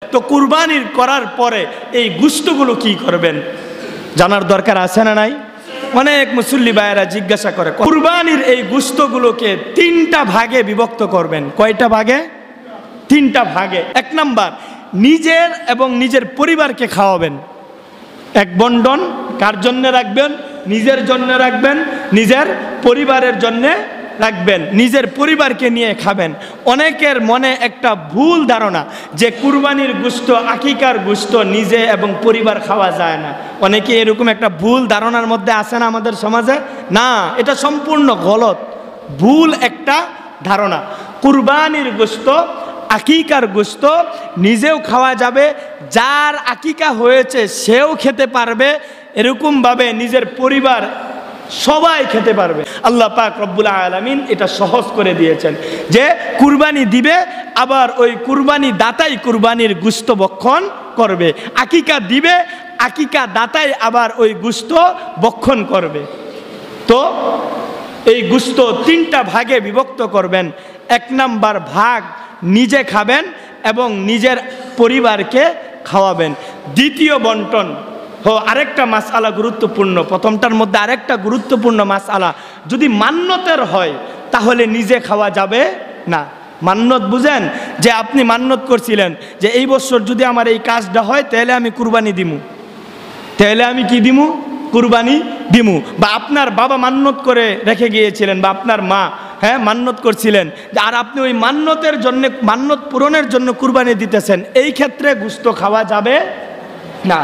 তো কুরবানির করার পরে এই গোশতগুলো কি করবেন জানার দরকার আছে না নাই? অনেক মুসল্লি ভাইয়েরা জিজ্ঞাসা করে, কুরবানির এই গোশতগুলোকে 3টা ভাগে বিভক্ত করবেন। কয়টা ভাগে? 3টা ভাগে। 1 নাম্বার, নিজের এবং নিজের পরিবারকে খাওয়াবেন। এক বন্টন কার জন্য রাখবেন? নিজের জন্য রাখবেন, নিজের পরিবারের জন্য রাখবেন, নিজের পরিবারকে নিয়ে খাবেন। অনেকের মনে একটা ভুল ধারণা যে কুরবানির গোশত, আকিকার গোশত নিজে এবং পরিবার খাওয়া যায় না। অনেকে এরকম একটা ভুল ধারণার মধ্যে আছে না আমাদের সমাজে? না, এটা সম্পূর্ণ গলত, ভুল একটা ধারণা। কুরবানির গোশত, আকিকার গোশত নিজেও খাওয়া যাবে, যার আকিকা হয়েছে সেও খেতে পারবে, এরকমভাবে নিজের পরিবার সবাই খেতে পারবে। আল্লাহ পাক রব্বুল আলামিন এটা সহজ করে দিয়েছেন যে কুরবানি দিবে, আবার ওই কুরবানি দাতাই কুরবানির গোশত ভক্ষণ করবে। আকিকা দিবে, আকিকা দাতাই আবার ওই গোশত ভক্ষণ করবে। তো এই গোশত 3টা ভাগে বিভক্ত করবেন। 1 নাম্বার ভাগ নিজে খাবেন এবং নিজের পরিবারকে খাওয়াবেন। দ্বিতীয় বন্টন আরেকটা মাসআলা গুরুত্বপূর্ণ, প্রথমটার মধ্যে আরেকটা গুরুত্বপূর্ণ মাসআলা। যদি মান্যতের হয় তাহলে নিজে খাওয়া যাবে না। মান্যত বুঝেন? যে আপনি মান্যত করছিলেন যে এই বছর যদি আমার এই কাজটা হয় তাহলে আমি কুরবানি দিমু, তাহলে আমি কি দিমু? কুরবানি দিমু। বা আপনার বাবা মান্যত করে রেখে গিয়েছিলেন, বা আপনার মা মান্যত করছিলেন, আর আপনি ওই মান্যতের জন্য, মান্যত পূরণের জন্য কুরবানি দিতেছেন, এই ক্ষেত্রে গোশত খাওয়া যাবে না।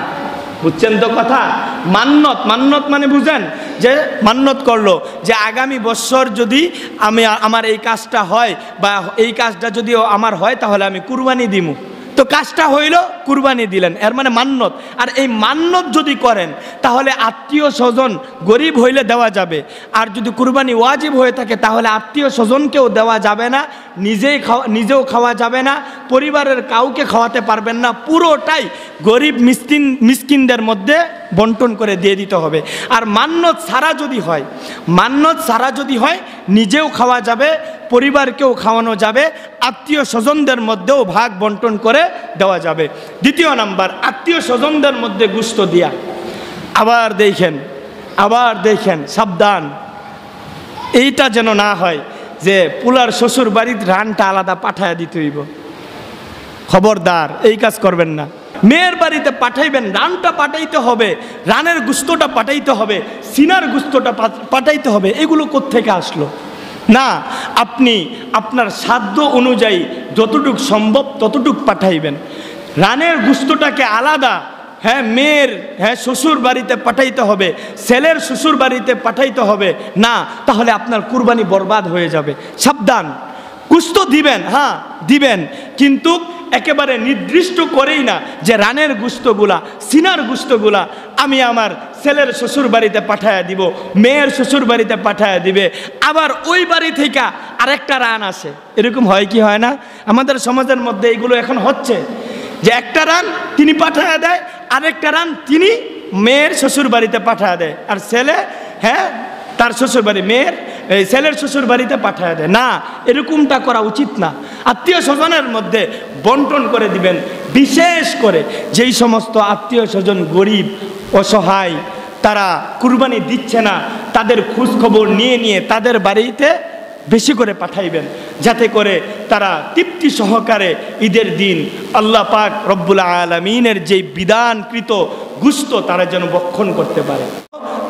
বুঝছেন তো কথা? মান্যত, মান্যত মানে বুঝেন যে মান্যত করলো যে আগামী বছর যদি আমার এই কাজটা হয়, বা এই কাজটা যদি আমার হয় তাহলে আমি কুরবানি দিমু। তো কাজটা হইল, কুরবানি দিলেন, এর মানে মান্যত। আর এই মান্যত যদি করেন তাহলে আত্মীয় স্বজন গরিব হইলে দেওয়া যাবে, আর যদি কুরবানি ওয়াজিব হয়ে থাকে তাহলে আত্মীয় স্বজনকেও দেওয়া যাবে না, নিজেও খাওয়া যাবে না, পরিবারের কাউকে খাওয়াতে পারবেন না, পুরোটাই গরিব মিসকিনদের মধ্যে বন্টন করে দিয়ে দিতে হবে। আর মান্যত ছাড়া যদি হয়, মান্যত ছাড়া যদি হয় নিজেও খাওয়া যাবে, পরিবারকেও খাওয়ানো যাবে, আত্মীয় স্বজনদের মধ্যেও ভাগ বন্টন করে দেওয়া যাবে। দ্বিতীয় নাম্বার, আত্মীয় স্বজনদের মধ্যে গোশত দিয়া। আবার দেখেন সাবধান, এইটা যেন না হয় যে পুলার শ্বশুর বাড়ির রানটা আলাদা পাঠায় দিতে হইব। খবরদার, এই কাজ করবেন না। মেয়ের বাড়িতে পাঠাইবেন, রানটা পাঠাইতে হবে, রানের গোশতটা পাঠাইতে হবে, সিনার গোশতটা পাঠাইতে হবে। এগুলো কোত্থেকে আসলো? না, আপনি আপনার সাধ্য অনুযায়ী যতটুক সম্ভব ততটুক পাঠাইবেন। রানের গোশতটাকে আলাদা মেয়ের শ্বশুর বাড়িতে পাঠাইতে হবে, ছেলের শ্বশুর বাড়িতে পাঠাইতে হবে না, তাহলে আপনার কুরবানি বরবাদ হয়ে যাবে। সাবধান, গোশত দিবেন, দিবেন, কিন্তু একেবারে নির্দিষ্ট করেই না যে রানের গোশতগুলা, সিনার গোশতগুলা আমি আমার ছেলের শ্বশুর বাড়িতে পাঠায়া দিব, মেয়ের শ্বশুর বাড়িতে পাঠায়া দিবে, আবার ওই বাড়ি থেকে আরেকটা রান আসে। এরকম হয় কি হয় না? আমাদের সমাজের মধ্যে এগুলো এখন হচ্ছে যে একটা রান তিনি পাঠায়া দেয়, আরেকটা রান তিনি মেয়ের শ্বশুর বাড়িতে পাঠায়া দেয়, আর ছেলে তার শ্বশুর বাড়ি, মেয়ের ছেলের শ্বশুর বাড়িতে পাঠায় দেয়। না, এরকমটা করা উচিত না। আত্মীয় স্বজনের মধ্যে বন্টন করে দিবেন। বিশেষ করে যেই সমস্ত আত্মীয় স্বজন গরিব, অসহায়, তারা কুরবানি দিচ্ছে না, তাদের খোঁজ খবর নিয়ে তাদের বাড়িতে বেশি করে পাঠাইবেন, যাতে করে তারা তৃপ্তি সহকারে ঈদের দিন আল্লাহ পাক রব্বুল আলামিনের যেই বিধানকৃত গোশত তারা যেন ভক্ষণ করতে পারে।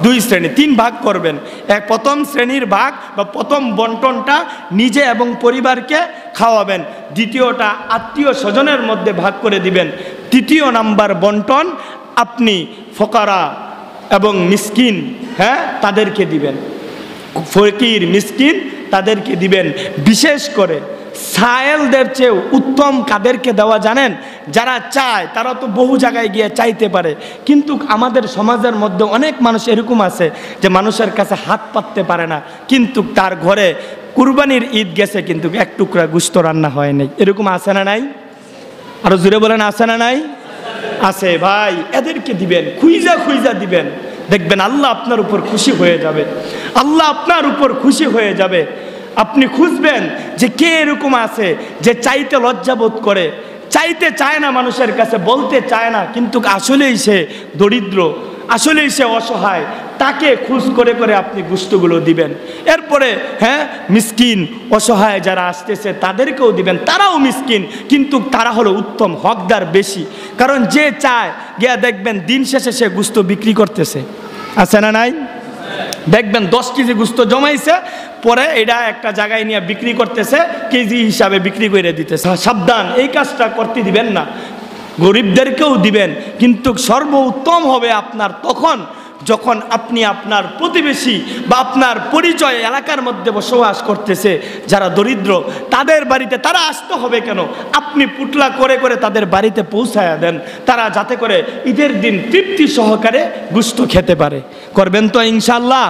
2 শ্রেণী, 3 ভাগ করবেন। প্রথম শ্রেণীর ভাগ বা প্রথম বন্টনটা নিজে এবং পরিবারকে খাওয়াবেন, দ্বিতীয়টা আত্মীয় স্বজনের মধ্যে ভাগ করে দিবেন, তৃতীয় নাম্বার বন্টন আপনি ফকরা এবং মিসকিন তাদেরকে দিবেন, ফকির মিসকিন তাদেরকে দিবেন। বিশেষ করে সায়েলদের চেয়েও উত্তম কাদেরকে দেওয়া জানেন? যারা চায়, তারা তো বহু জায়গায় গিয়ে চাইতে পারে, কিন্তু আমাদের সমাজের মধ্যে অনেক মানুষ এরকম আছে যে মানুষের কাছে হাত পাততে পারে না, কিন্তু তার ঘরে কুরবানির ঈদ গেছে কিন্তু 1 টুকরা গোশত রান্না হয় নাই। এরকম আছে না নাই? আরো জোরে বলেন, আছে না নাই? আছে ভাই, এদেরকে দিবেন, খুঁজা দিবেন, দেখবেন আল্লাহ আপনার উপর খুশি হয়ে যাবে। আল্লাহ আপনার উপর খুশি হয়ে যাবে। আপনি খুঁজবেন যে কে এরকম আছে যে চাইতে লজ্জাবোধ করে, চাইতে চায় না, মানুষের কাছে বলতে চায় না, কিন্তু আসলেই সে দরিদ্র, আসলেই সে অসহায়, তাকে খোঁজ করে করে আপনি গোশতগুলো দিবেন। এরপরে হ্যাঁ, মিসকিন অসহায় যারা আসতেছে তাদেরকেও দিবেন, তারাও মিসকিন কিন্তু তারা হলো উত্তম, হকদার বেশি। কারণ যে চায় গিয়া দেখবেন দিন শেষে সে গোশত বিক্রি করতেছে, আছে না নাই? দেখবেন 10 কেজি গোশত জমাইছে, পরে এটা একটা জায়গায় নিয়ে বিক্রি করতেছে, কেজি হিসাবে বিক্রি করে দিতেছে। সাবধান, এই কাজটা করতে দিবেন না। গরিবদেরকেও দিবেন, কিন্তু সর্বোত্তম হবে আপনার তখন যখন আপনি আপনার প্রতিবেশী বা আপনার পরিচয় এলাকার মধ্যে বসবাস করতেছে যারা দরিদ্র, তাদের বাড়িতে তারা আসতে হবে কেন, আপনি পুটলা করে করে তাদের বাড়িতে পৌঁছায়া দেন, তারা যাতে করে ঈদের দিন তৃপ্তি সহকারে গোশত খেতে পারে। করবেন তো ইনশাআল্লাহ?